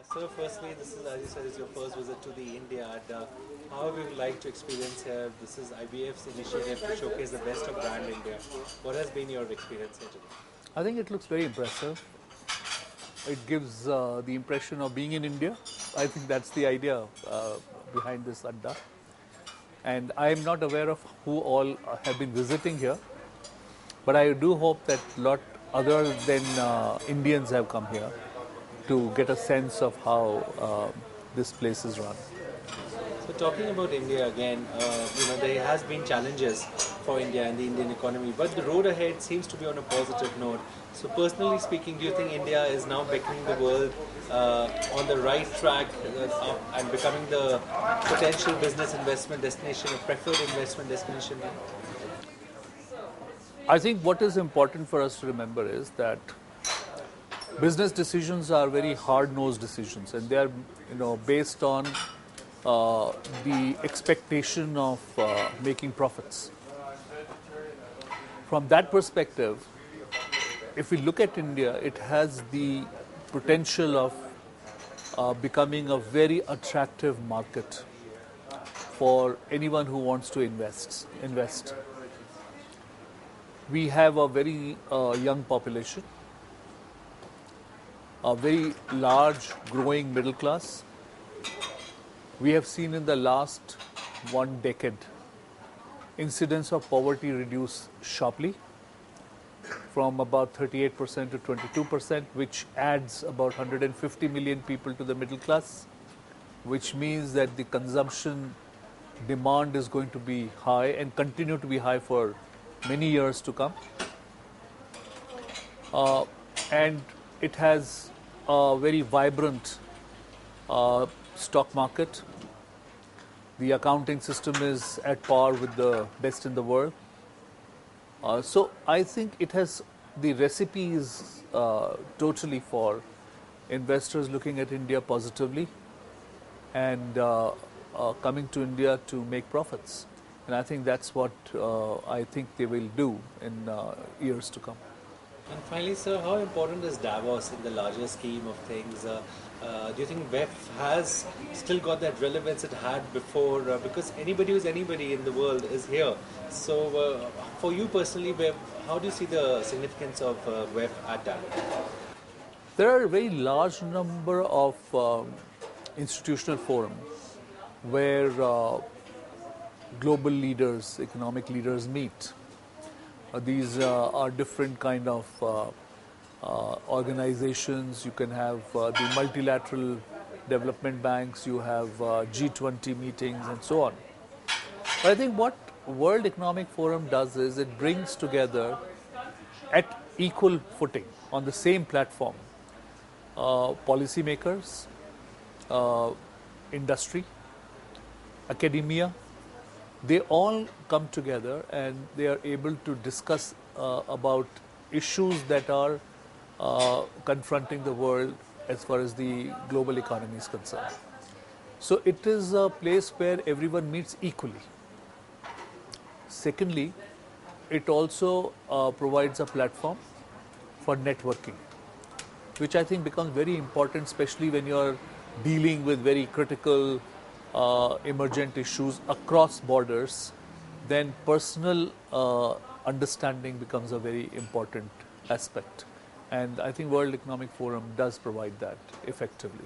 So firstly, this is, as you said, is your first visit to the India. And, how have you liked to experience here? This is IBF's initiative to showcase the best of brand India. What has been your experience here today? I think it looks very impressive. It gives the impression of being in India. I think that's the idea behind this Adda. And I am not aware of who all have been visiting here, but I do hope that a lot other than Indians have come here to get a sense of how this place is run. So talking about India again, there has been challenges for India and the Indian economy, but the road ahead seems to be on a positive note. So personally speaking, do you think India is now beckoning the world on the right track and becoming the potential business investment destination, a preferred investment destination? I think what is important for us to remember is that business decisions are very hard-nosed decisions, and they are, based on the expectation of making profits. From that perspective, if we look at India, it has the potential of becoming a very attractive market for anyone who wants to invest. We have a very young population, a very large growing middle class. We have seen in the last 1 decade incidence of poverty reduce sharply from about 38% to 22%, which adds about 150 million people to the middle class, which means that the consumption demand is going to be high and continue to be high for many years to come. And it has a very vibrant stock market. The accounting system is at par with the best in the world. So I think it has the recipes totally for investors looking at India positively and coming to India to make profits. And I think that's what I think they will do in years to come. And finally, sir, how important is Davos in the larger scheme of things? Do you think WEF has still got that relevance it had before? Because anybody who's anybody in the world is here. So, for you personally, WEF, how do you see the significance of WEF at Davos? There are a very large number of institutional forums where global leaders, economic leaders meet. These are different kind of organizations. You can have the multilateral development banks, you have G20 meetings and so on. But I think what World Economic Forum does is it brings together at equal footing on the same platform policymakers, industry, academia. They all come together and they are able to discuss about issues that are confronting the world as far as the global economy is concerned. So it is a place where everyone meets equally. Secondly, it also provides a platform for networking, which I think becomes very important, especially when you are dealing with very critical emergent issues across borders. Then personal understanding becomes a very important aspect. And I think World Economic Forum does provide that effectively.